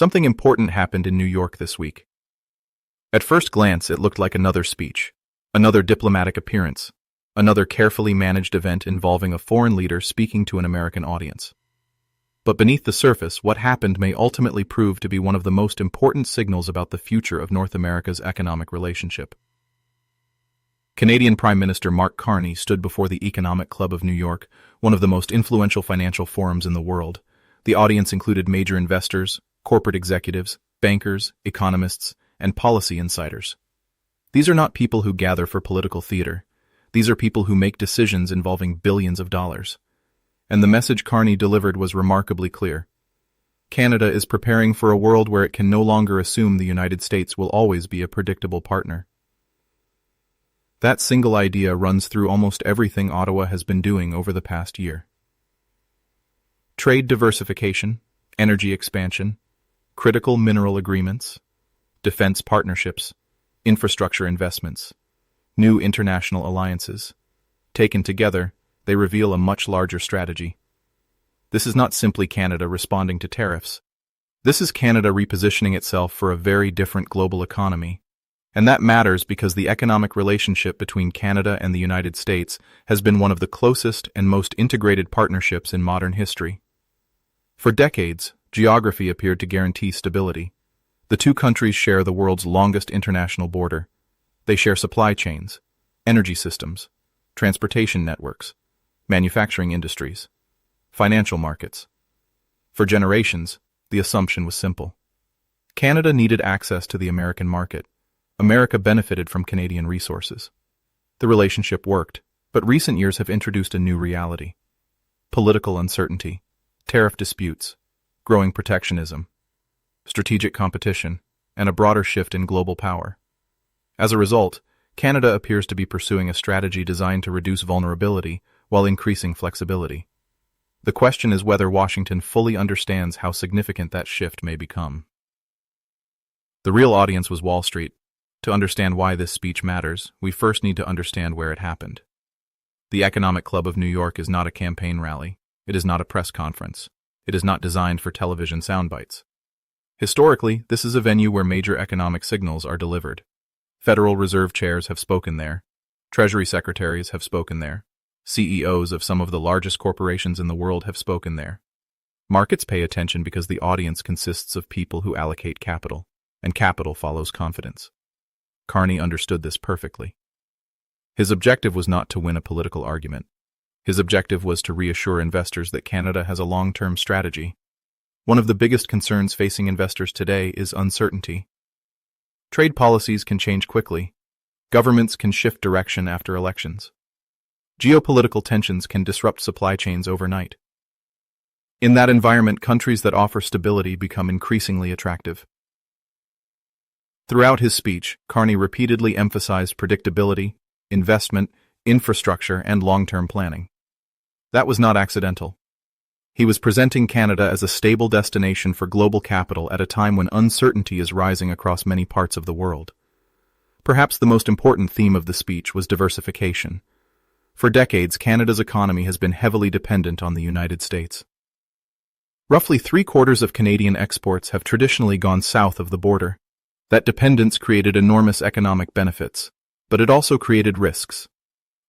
Something important happened in New York this week. At first glance, it looked like another speech, another diplomatic appearance, another carefully managed event involving a foreign leader speaking to an American audience. But beneath the surface, what happened may ultimately prove to be one of the most important signals about the future of North America's economic relationship. Canadian Prime Minister Mark Carney stood before the Economic Club of New York, one of the most influential financial forums in the world. The audience included major investors, corporate executives, bankers, economists, and policy insiders. These are not people who gather for political theater. These are people who make decisions involving billions of dollars. And the message Carney delivered was remarkably clear. Canada is preparing for a world where it can no longer assume the United States will always be a predictable partner. That single idea runs through almost everything Ottawa has been doing over the past year. Trade diversification, energy expansion, critical mineral agreements, defense partnerships, infrastructure investments, new international alliances. Taken together, they reveal a much larger strategy. This is not simply Canada responding to tariffs. This is Canada repositioning itself for a very different global economy. And that matters because the economic relationship between Canada and the United States has been one of the closest and most integrated partnerships in modern history. For decades, geography appeared to guarantee stability. The two countries share the world's longest international border. They share supply chains, energy systems, transportation networks, manufacturing industries, financial markets. For generations, the assumption was simple. Canada needed access to the American market. America benefited from Canadian resources. The relationship worked, but recent years have introduced a new reality. Political uncertainty, tariff disputes, growing protectionism, strategic competition, and a broader shift in global power. As a result, Canada appears to be pursuing a strategy designed to reduce vulnerability while increasing flexibility. The question is whether Washington fully understands how significant that shift may become. The real audience was Wall Street. To understand why this speech matters, we first need to understand where it happened. The Economic Club of New York is not a campaign rally. It is not a press conference. It is not designed for television soundbites. Historically, this is a venue where major economic signals are delivered. Federal Reserve chairs have spoken there. Treasury secretaries have spoken there. CEOs of some of the largest corporations in the world have spoken there. Markets pay attention because the audience consists of people who allocate capital, and capital follows confidence. Carney understood this perfectly. His objective was not to win a political argument. His objective was to reassure investors that Canada has a long-term strategy. One of the biggest concerns facing investors today is uncertainty. Trade policies can change quickly. Governments can shift direction after elections. Geopolitical tensions can disrupt supply chains overnight. In that environment, countries that offer stability become increasingly attractive. Throughout his speech, Carney repeatedly emphasized predictability, investment, infrastructure, and long-term planning. That was not accidental. He was presenting Canada as a stable destination for global capital at a time when uncertainty is rising across many parts of the world. Perhaps the most important theme of the speech was diversification. For decades, Canada's economy has been heavily dependent on the United States. Roughly 3/4 of Canadian exports have traditionally gone south of the border. That dependence created enormous economic benefits, but it also created risks.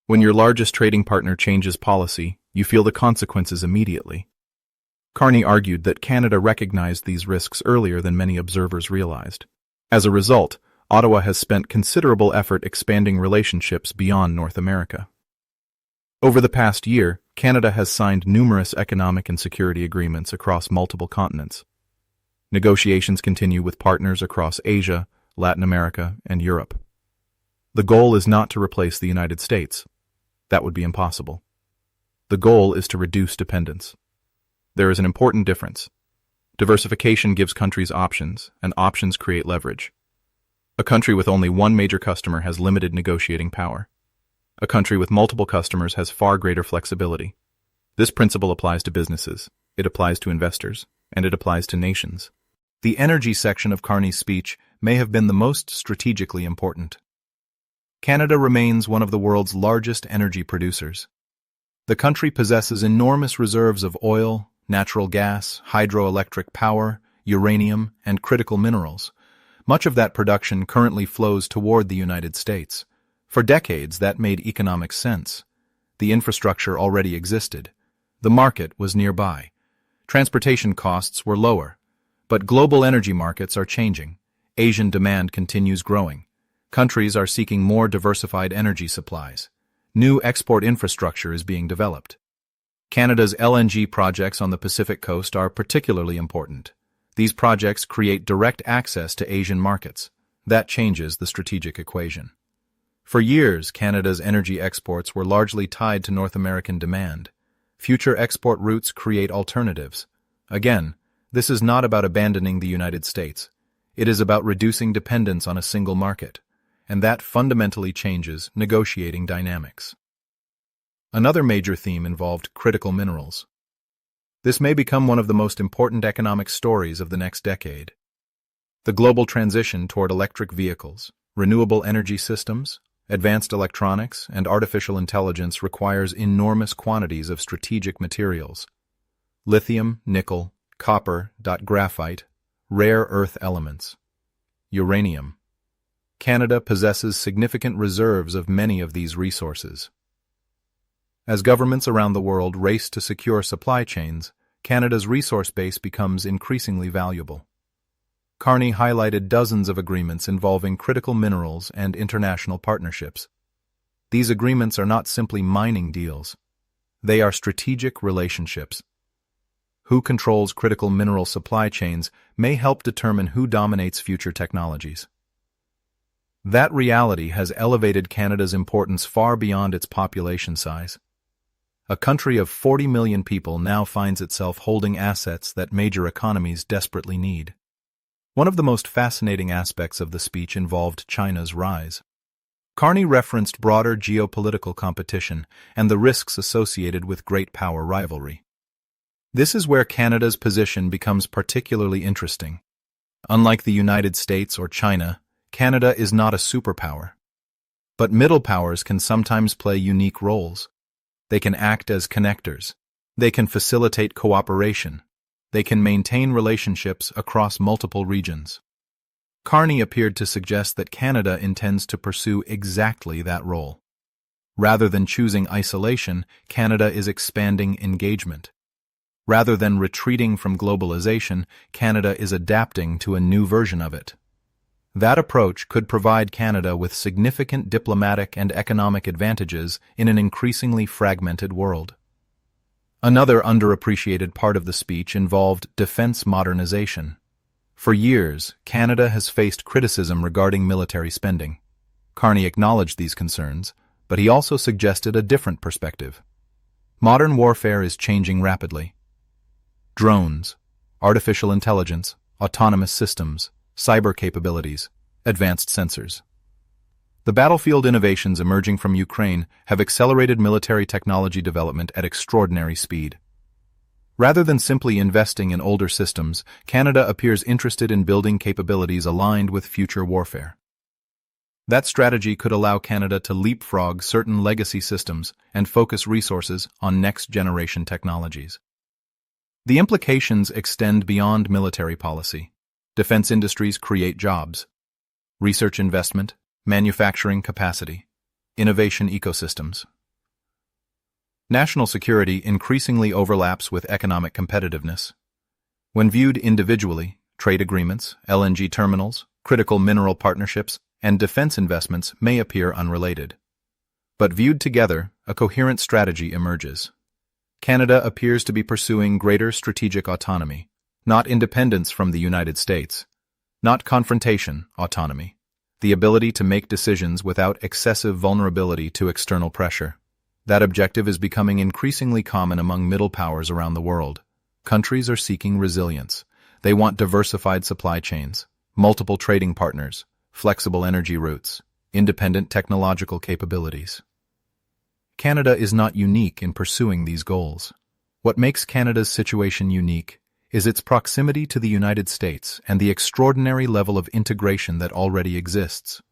When your largest trading partner changes policy, you feel the consequences immediately. Carney argued that Canada recognized these risks earlier than many observers realized. As a result, Ottawa has spent considerable effort expanding relationships beyond North America. Over the past year, Canada has signed numerous economic and security agreements across multiple continents. Negotiations continue with partners across Asia, Latin America, and Europe. The goal is not to replace the United States. That would be impossible. The goal is to reduce dependence. There is an important difference. Diversification gives countries options, and options create leverage. A country with only one major customer has limited negotiating power. A country with multiple customers has far greater flexibility. This principle applies to businesses, it applies to investors, and it applies to nations. The energy section of Carney's speech may have been the most strategically important. Canada remains one of the world's largest energy producers. The country possesses enormous reserves of oil, natural gas, hydroelectric power, uranium, and critical minerals. Much of that production currently flows toward the United States. For decades, that made economic sense. The infrastructure already existed. The market was nearby. Transportation costs were lower. But global energy markets are changing. Asian demand continues growing. Countries are seeking more diversified energy supplies. New export infrastructure is being developed. Canada's LNG projects on the Pacific coast are particularly important. These projects create direct access to Asian markets. That changes the strategic equation. For years, Canada's energy exports were largely tied to North American demand. Future export routes create alternatives. Again, this is not about abandoning the United States. It is about reducing dependence on a single market, and that fundamentally changes negotiating dynamics. Another major theme involved critical minerals. This may become one of the most important economic stories of the next decade. The global transition toward electric vehicles, renewable energy systems, advanced electronics, and artificial intelligence requires enormous quantities of strategic materials. Lithium, nickel, copper, graphite, rare earth elements. Uranium. Canada possesses significant reserves of many of these resources. As governments around the world race to secure supply chains, Canada's resource base becomes increasingly valuable. Carney highlighted dozens of agreements involving critical minerals and international partnerships. These agreements are not simply mining deals. They are strategic relationships. Who controls critical mineral supply chains may help determine who dominates future technologies. That reality has elevated Canada's importance far beyond its population size. A country of 40 million people now finds itself holding assets that major economies desperately need. One of the most fascinating aspects of the speech involved China's rise. Carney referenced broader geopolitical competition and the risks associated with great power rivalry. This is where Canada's position becomes particularly interesting. Unlike the United States or China, Canada is not a superpower. But middle powers can sometimes play unique roles. They can act as connectors. They can facilitate cooperation. They can maintain relationships across multiple regions. Carney appeared to suggest that Canada intends to pursue exactly that role. Rather than choosing isolation, Canada is expanding engagement. Rather than retreating from globalization, Canada is adapting to a new version of it. That approach could provide Canada with significant diplomatic and economic advantages in an increasingly fragmented world. Another underappreciated part of the speech involved defense modernization. For years, Canada has faced criticism regarding military spending. Carney acknowledged these concerns, but he also suggested a different perspective. Modern warfare is changing rapidly. Drones, artificial intelligence, autonomous systems, cyber capabilities, advanced sensors. The battlefield innovations emerging from Ukraine have accelerated military technology development at extraordinary speed. Rather than simply investing in older systems, Canada appears interested in building capabilities aligned with future warfare. That strategy could allow Canada to leapfrog certain legacy systems and focus resources on next-generation technologies. The implications extend beyond military policy. Defense industries create jobs, research investment, manufacturing capacity, innovation ecosystems. National security increasingly overlaps with economic competitiveness. When viewed individually, trade agreements, LNG terminals, critical mineral partnerships, and defense investments may appear unrelated. But viewed together, a coherent strategy emerges. Canada appears to be pursuing greater strategic autonomy, not independence from the United States, not confrontation, autonomy, the ability to make decisions without excessive vulnerability to external pressure. That objective is becoming increasingly common among middle powers around the world. Countries are seeking resilience. They want diversified supply chains, multiple trading partners, flexible energy routes, independent technological capabilities. Canada is not unique in pursuing these goals. What makes Canada's situation unique is its proximity to the United States and the extraordinary level of integration that already exists.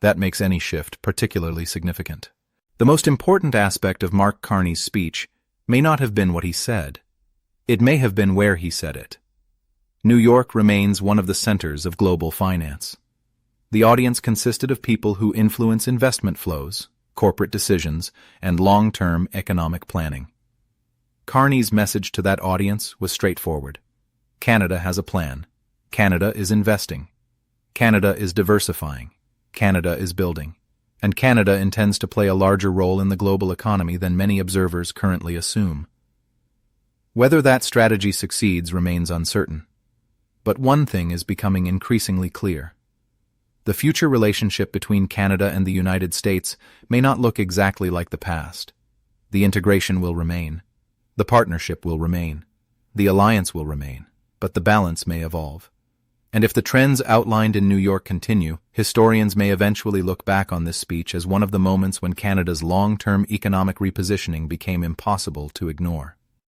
That makes any shift particularly significant. The most important aspect of Mark Carney's speech may not have been what he said. It may have been where he said it. New York remains one of the centers of global finance. The audience consisted of people who influence investment flows, corporate decisions, and long-term economic planning. Carney's message to that audience was straightforward. Canada has a plan. Canada is investing. Canada is diversifying. Canada is building. And Canada intends to play a larger role in the global economy than many observers currently assume. Whether that strategy succeeds remains uncertain. But one thing is becoming increasingly clear. The future relationship between Canada and the United States may not look exactly like the past. The integration will remain. The partnership will remain. The alliance will remain. But the balance may evolve. And if the trends outlined in New York continue, historians may eventually look back on this speech as one of the moments when Canada's long-term economic repositioning became impossible to ignore.